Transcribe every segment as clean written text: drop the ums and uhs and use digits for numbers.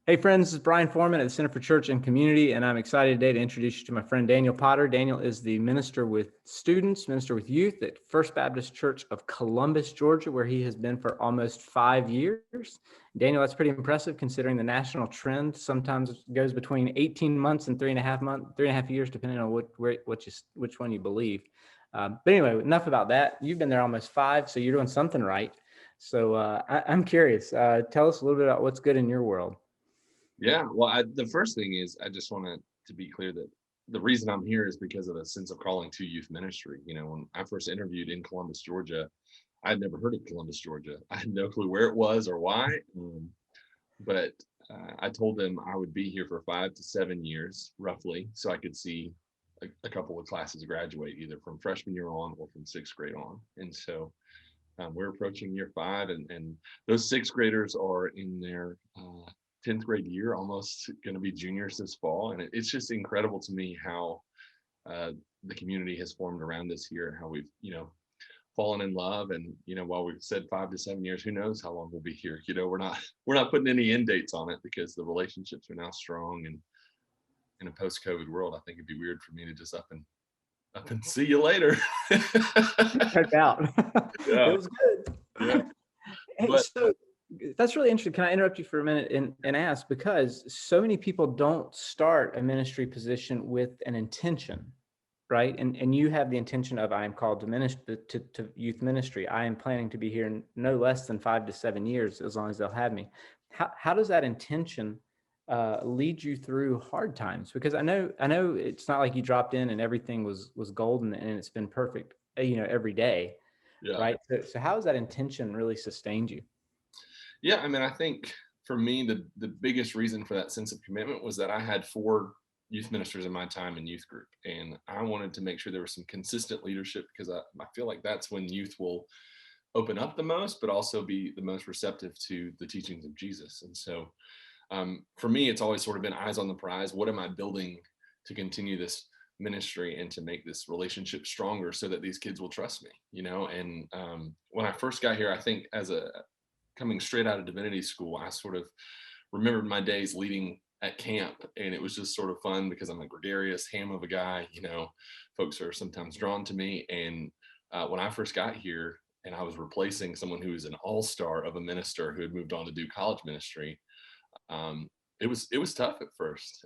Hey friends, this is Brian Foreman at the Center for Church and Community, and I'm excited today to introduce you to my friend Daniel Potter. Daniel is the minister with students, minister with youth at First Baptist Church of Columbus, Georgia, where he has been for almost 5 years. Daniel, that's pretty impressive considering the national trend sometimes goes between 18 months and 3.5 years, depending on which one you believe. But anyway, enough about that. You've been there almost 5, so you're doing something right. So I'm curious. Tell us a little bit about what's good in your world. Yeah, well, the first thing is I just want to be clear that the reason I'm here is because of a sense of calling to youth ministry. You know, when I first interviewed in Columbus, Georgia, I had never heard of Columbus, Georgia. I had no clue where it was or why. But I told them I would be here for 5 to 7 years, roughly, so I could see a couple of classes graduate either from freshman year on or from sixth grade on. And so we're approaching year 5, and those sixth graders are in their 10th grade year, almost going to be juniors this fall. And it's just incredible to me how the community has formed around us here, how we've, fallen in love. And, while we've said 5 to 7 years, who knows how long we'll be here. We're not putting any end dates on it because the relationships are now strong. And in a post-COVID world, I think it'd be weird for me to just up and see you later. Checked out. It Yeah, was good. yeah. Hey, But so that's really interesting. Can I interrupt you for a minute and ask, because so many people don't start a ministry position with an intention, right? And you have the intention of, I am called to youth ministry. I am planning to be here no less than 5 to 7 years, as long as they'll have me. How does that intention lead you through hard times? Because I know it's not like you dropped in and everything was golden and it's been perfect, every day, yeah. right? So how has that intention really sustained you? Yeah, I mean, I think for me, the biggest reason for that sense of commitment was that I had 4 youth ministers in my time in youth group, and I wanted to make sure there was some consistent leadership because I feel like that's when youth will open up the most, but also be the most receptive to the teachings of Jesus. And so, for me, it's always sort of been eyes on the prize. What am I building to continue this ministry and to make this relationship stronger so that these kids will trust me? And when I first got here, I think as a coming straight out of divinity school, I sort of remembered my days leading at camp, and it was just sort of fun because I'm a gregarious ham of a guy. Folks are sometimes drawn to me. And when I first got here, and I was replacing someone who was an all-star of a minister who had moved on to do college ministry, um, it was tough at first.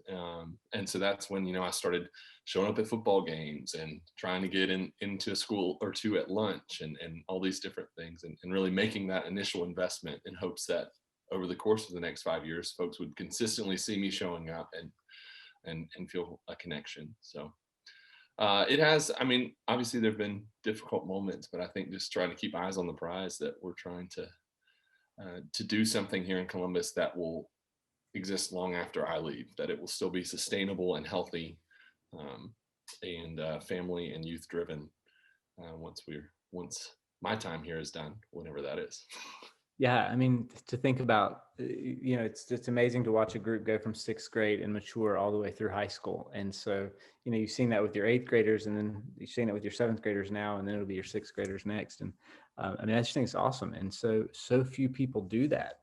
And so that's when I started showing up at football games and trying to get into a school or two at lunch, and all these different things, and really making that initial investment in hopes that over the course of the next 5 years, folks would consistently see me showing up and feel a connection. So it has, I mean, obviously there have been difficult moments, but I think just trying to keep eyes on the prize, that we're trying to do something here in Columbus that will exist long after I leave, that it will still be sustainable and healthy, um, and family and youth driven, once my time here is done, whenever that is. Yeah, I mean, to think about, it's amazing to watch a group go from sixth grade and mature all the way through high school. And so, you've seen that with your eighth graders, and then you've seen it with your seventh graders now, and then it'll be your sixth graders next. And I mean, I just think it's awesome. And so few people do that.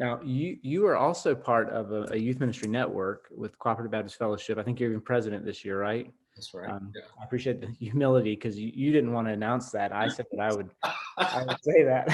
Now, you are also part of a youth ministry network with Cooperative Baptist Fellowship. I think you're even president this year, right? That's right. Yeah. I appreciate the humility, because you didn't want to announce that. I said that I would say that.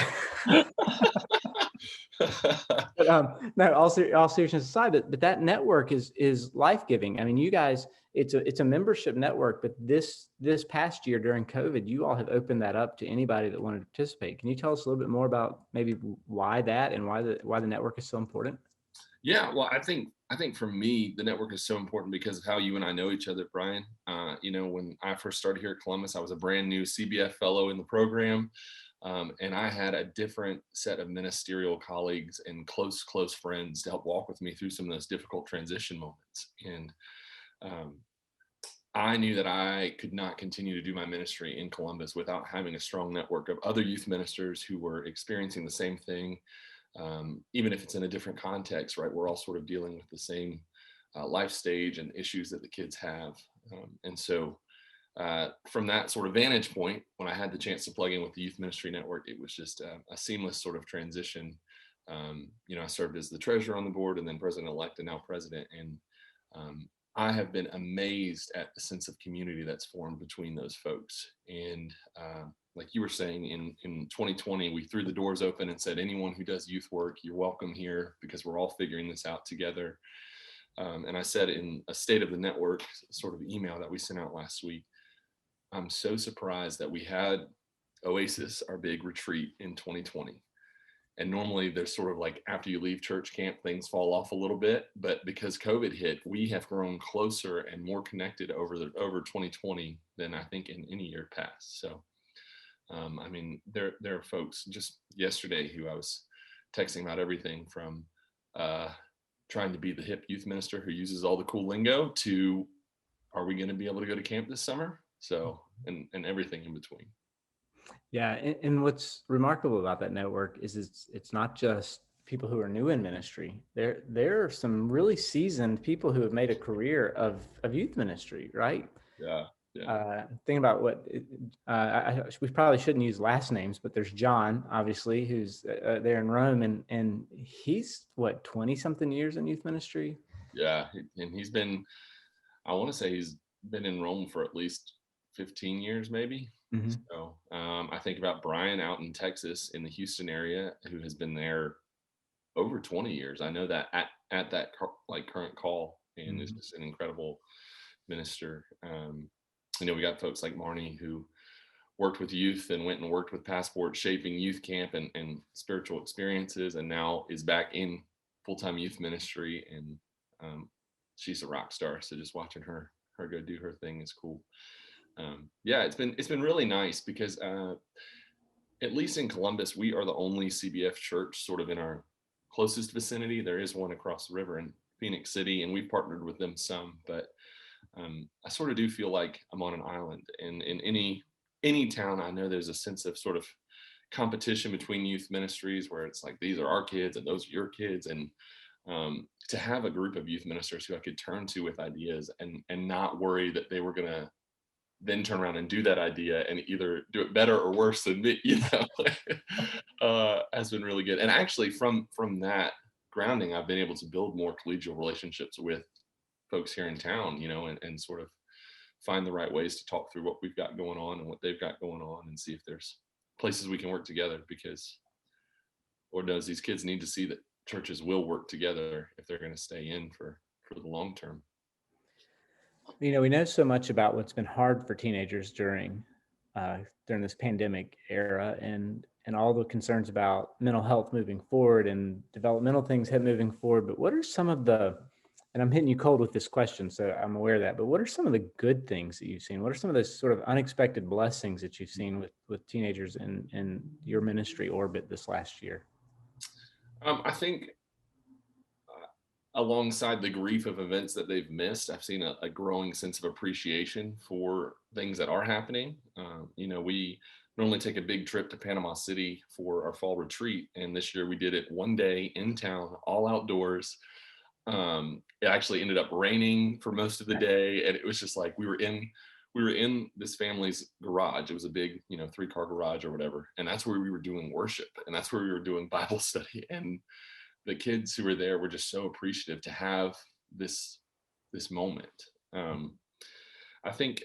But no, all seriousness aside, but that network is life giving. I mean, you guys, it's a membership network, but this past year during COVID, you all have opened that up to anybody that wanted to participate. Can you tell us a little bit more about maybe why that, and why the network is so important? Yeah, well, I think for me, the network is so important because of how you and I know each other, Brian. When I first started here at Columbus, I was a brand new CBF fellow in the program, and I had a different set of ministerial colleagues and close friends to help walk with me through some of those difficult transition moments. And um, I knew that I could not continue to do my ministry in Columbus without having a strong network of other youth ministers who were experiencing the same thing, even if it's in a different context, right? We're all sort of dealing with the same life stage and issues that the kids have. And so, from that sort of vantage point, when I had the chance to plug in with the Youth Ministry Network, it was just a seamless sort of transition I served as the treasurer on the board and then president-elect and now president. And I have been amazed at the sense of community that's formed between those folks. And like you were saying, in 2020, we threw the doors open and said, anyone who does youth work, you're welcome here because we're all figuring this out together. And I said in a state of the network sort of email that we sent out last week, I'm so surprised that we had Oasis, our big retreat in 2020. And normally there's sort of like after you leave church camp, things fall off a little bit. But because COVID hit, we have grown closer and more connected over 2020 than I think in any year past. So, I mean, there are folks just yesterday who I was texting about everything from trying to be the hip youth minister who uses all the cool lingo to, are we going to be able to go to camp this summer? So, and everything in between. Yeah, and what's remarkable about that network is it's not just people who are new in ministry. There are some really seasoned people who have made a career of youth ministry, right? Yeah. Thinking about we probably shouldn't use last names, but there's John, obviously, who's there in Rome, and he's what, 20 something years in youth ministry. Yeah, and I want to say he's been in Rome for at least 15 years, maybe. Mm-hmm. So I think about Brian out in Texas in the Houston area, who has been there over 20 years. I know that at that current call, and is just an incredible minister. We got folks like Marnie who worked with youth and went and worked with Passport, shaping youth camp and spiritual experiences, and now is back in full-time youth ministry. And she's a rock star. So just watching her go do her thing is cool. It's been really nice because at least in Columbus, we are the only CBF church sort of in our closest vicinity. There is one across the river in Phoenix City, and we've partnered with them some, but I sort of do feel like I'm on an island. And in any town, I know there's a sense of sort of competition between youth ministries where it's like, these are our kids and those are your kids. And to have a group of youth ministers who I could turn to with ideas and not worry that they were going to then turn around and do that idea and either do it better or worse than me, has been really good. And actually from that grounding, I've been able to build more collegial relationships with folks here in town, and sort of find the right ways to talk through what we've got going on and what they've got going on, and see if there's places we can work together, because Lord knows these kids need to see that churches will work together if they're going to stay in for the long term. We know so much about what's been hard for teenagers during this pandemic era, and all the concerns about mental health moving forward and developmental things moving forward. But what are some of and I'm hitting you cold with this question, so I'm aware of that, but what are some of the good things that you've seen? What are some of those sort of unexpected blessings that you've seen with teenagers in your ministry orbit this last year? I think alongside the grief of events that they've missed, I've seen a growing sense of appreciation for things that are happening. We normally take a big trip to Panama City for our fall retreat, and this year we did it one day in town, all outdoors. It actually ended up raining for most of the day, and it was just like we were in this family's garage. It was a big 3-car garage or whatever, and that's where we were doing worship, and that's where we were doing Bible study. And the kids who were there were just so appreciative to have this moment. I think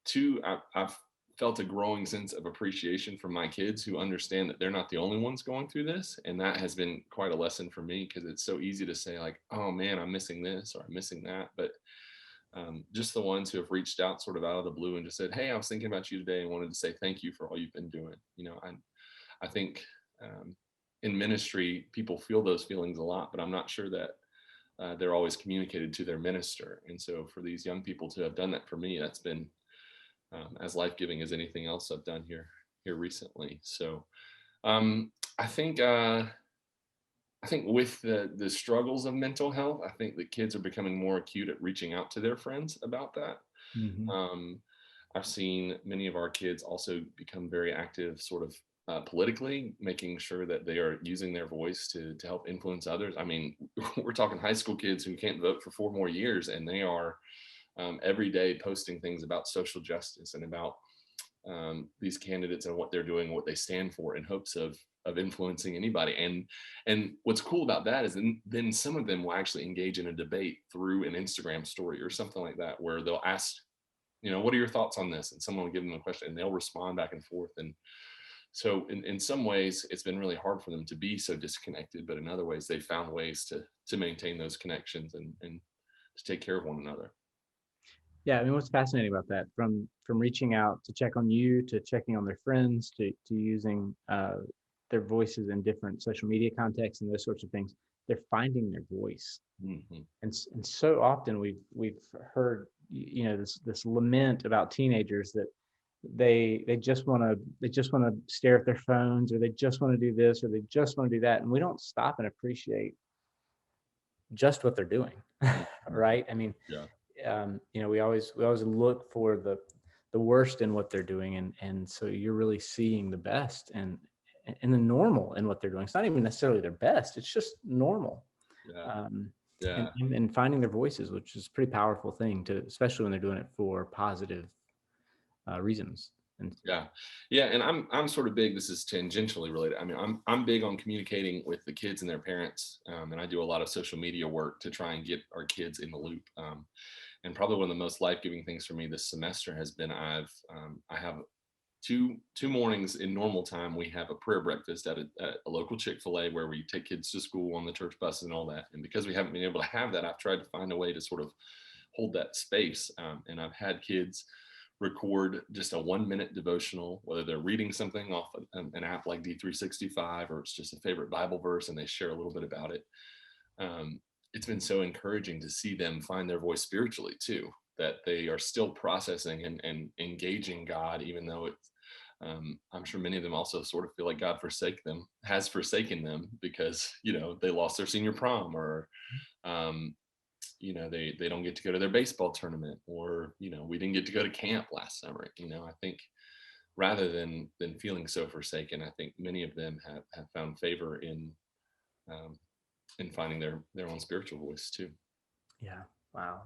too, I've felt a growing sense of appreciation from my kids who understand that they're not the only ones going through this. And that has been quite a lesson for me, because it's so easy to say like, oh man, I'm missing this or I'm missing that. But just the ones who have reached out sort of out of the blue and just said, hey, I was thinking about you today and wanted to say thank you for all you've been doing. I think in ministry, people feel those feelings a lot, but I'm not sure that they're always communicated to their minister. And so for these young people to have done that for me, that's been as life-giving as anything else I've done here recently. So I think with the struggles of mental health, I think the kids are becoming more acute at reaching out to their friends about that. Mm-hmm. I've seen many of our kids also become very active sort of politically, making sure that they are using their voice to help influence others. I mean, we're talking high school kids who can't vote for 4 more years, and they are every day posting things about social justice and about these candidates and what they're doing, what they stand for, in hopes of of influencing anybody. And what's cool about that is then some of them will actually engage in a debate through an Instagram story or something like that, where they'll ask, what are your thoughts on this? And someone will give them a question and they'll respond back and forth. And so in some ways it's been really hard for them to be so disconnected, but in other ways they found ways to maintain those connections and to take care of one another. Yeah, I mean, what's fascinating about that, from reaching out to check on you, to checking on their friends, to using their voices in different social media contexts and those sorts of things, they're finding their voice. Mm-hmm. And so often we've heard this lament about teenagers that they just want to stare at their phones, or they just want to do this, or they just want to do that, and we don't stop and appreciate just what they're doing. Right? I mean, Yeah. we always look for the worst in what they're doing, and so you're really seeing the best and the normal in what they're doing. It's not even necessarily their best; it's just normal. Yeah. And finding their voices, which is a pretty powerful thing, especially when they're doing it for positive reasons. And And I'm sort of big. This is tangentially related. I mean, I'm big on communicating with the kids and their parents, and I do a lot of social media work to try and get our kids in the loop. And probably one of the most life-giving things for me this semester has been I have two mornings in normal time. We have a prayer breakfast at a local Chick-fil-A where we take kids to school on the church buses and all that. And because we haven't been able to have that, I've tried to find a way to sort of hold that space. And I've had kids record just a 1-minute devotional, whether they're reading something off an app like D365, or it's just a favorite Bible verse and they share a little bit about it. It's been so encouraging to see them find their voice spiritually too, that they are still processing and engaging God, even though it's, I'm sure many of them also sort of feel like God has forsaken them because, they lost their senior prom, or, they don't get to go to their baseball tournament, or, we didn't get to go to camp last summer. I think rather than feeling so forsaken, I think many of them have found favor in finding their own spiritual voice too. Yeah. Wow.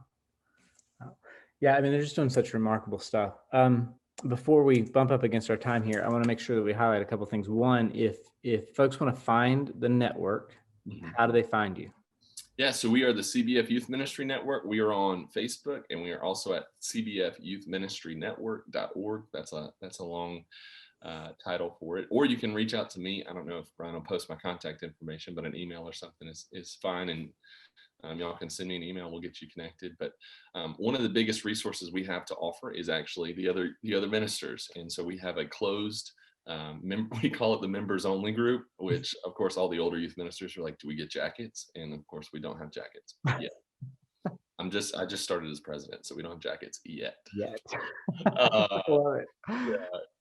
Yeah, I mean, they're just doing such remarkable stuff. Before we bump up against our time here, I want to make sure that we highlight a couple of things. One, if folks want to find the network, how do they find you? Yeah, so we are the CBF Youth Ministry Network. We are on Facebook, and we are also at cbfyouthministrynetwork.org. That's a long title for it. Or you can reach out to me. I don't know if Brian will post my contact information, but an email or something is fine. And y'all can send me an email. We'll get you connected. But one of the biggest resources we have to offer is actually the other ministers. And so we have a closed, we call it the members only group, which of course all the older youth ministers are like, do we get jackets? And of course we don't have jackets yet. I just started as president, so we don't have jackets yet.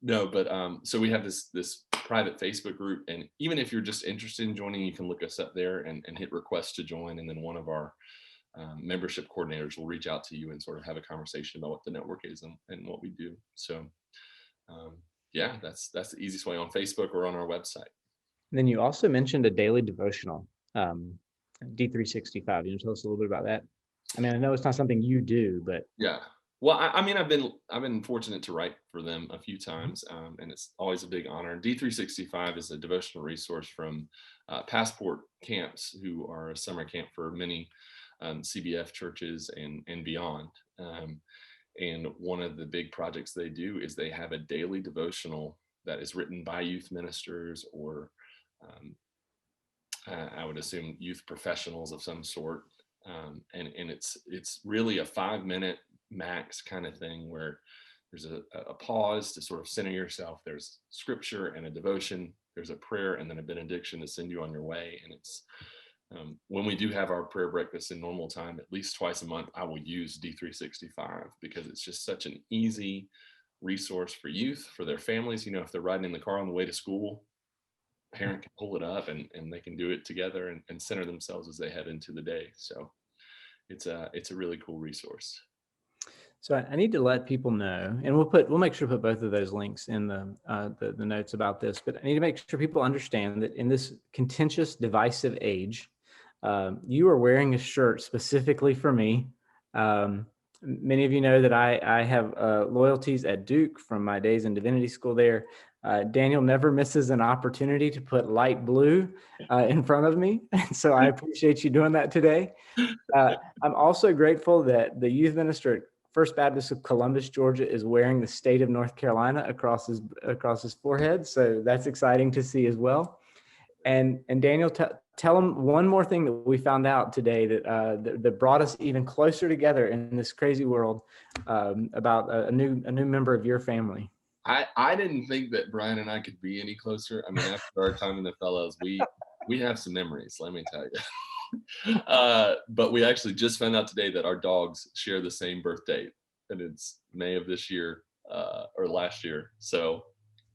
No, but so we have this private Facebook group, and even if you're just interested in joining, you can look us up there and hit request to join, and then one of our membership coordinators will reach out to you and sort of have a conversation about what the network is and what we do. So that's the easiest way, on Facebook or on our website. And then you also mentioned a daily devotional, D365. You know, tell us a little bit about that. I mean, I know it's not something you do, but yeah. Well, I mean, I've been fortunate to write for them a few times, and it's always a big honor. D365 is a devotional resource from Passport Camps, who are a summer camp for many CBF churches and beyond. And one of the big projects they do is they have a daily devotional that is written by youth ministers, or I would assume youth professionals of some sort. And it's really a 5-minute max kind of thing, where there's a pause to sort of center yourself. There's scripture and a devotion. There's a prayer and then a benediction to send you on your way. And it's when we do have our prayer breakfast in normal time, at least twice a month, I will use D365 because it's just such an easy resource for youth, for their families. If they're riding in the car on the way to school, parent can pull it up and they can do it together and center themselves as they head into the day. So it's a really cool resource. So I need to let people know, and we'll make sure to put both of those links in the notes about this, but I need to make sure people understand that in this contentious, divisive age, you are wearing a shirt specifically for me. Many of you know that I have loyalties at Duke from my days in divinity school there. Daniel never misses an opportunity to put light blue in front of me. And so I appreciate you doing that today. I'm also grateful that the youth minister at First Baptist of Columbus, Georgia, is wearing the state of North Carolina across his forehead. So that's exciting to see as well. And Daniel, tell them one more thing that we found out today that brought us even closer together in this crazy world, about a new member of your family. I didn't think that Brian and I could be any closer. I mean, after our time in the Fellows, we have some memories, let me tell you. But we actually just found out today that our dogs share the same birth date, and it's May of this year, or last year. So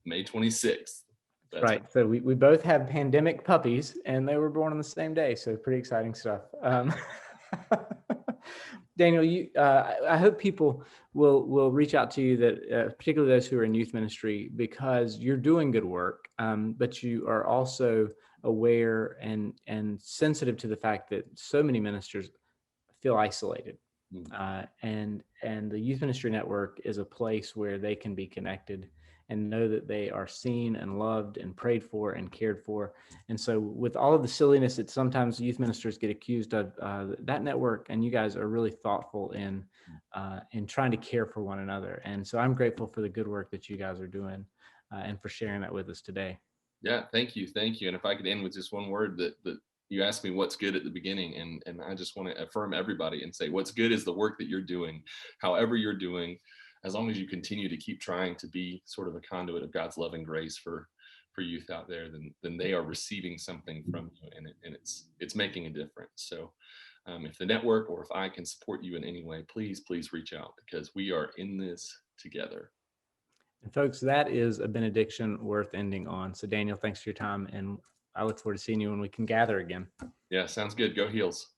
May 26th. That's Right. So we both have pandemic puppies, and they were born on the same day. So pretty exciting stuff. Daniel, I hope people will reach out to you, that particularly those who are in youth ministry, because you're doing good work, but you are also aware and sensitive to the fact that so many ministers feel isolated. And the Youth Ministry Network is a place where they can be connected and know that they are seen and loved and prayed for and cared for. And so with all of the silliness that sometimes youth ministers get accused of, that network and you guys are really thoughtful in trying to care for one another. And so I'm grateful for the good work that you guys are doing, and for sharing that with us today. Yeah, thank you. And if I could end with just one word, that you asked me what's good at the beginning, and I just want to affirm everybody and say what's good is the work that you're doing, however you're doing, as long as you continue to keep trying to be sort of a conduit of God's love and grace for youth out there, then they are receiving something from you, and it's making a difference. So if the network or if I can support you in any way, please reach out, because we are in this together. And folks, that is a benediction worth ending on. So Daniel, thanks for your time, and I look forward to seeing you when we can gather again. Yeah, sounds good. Go Heels.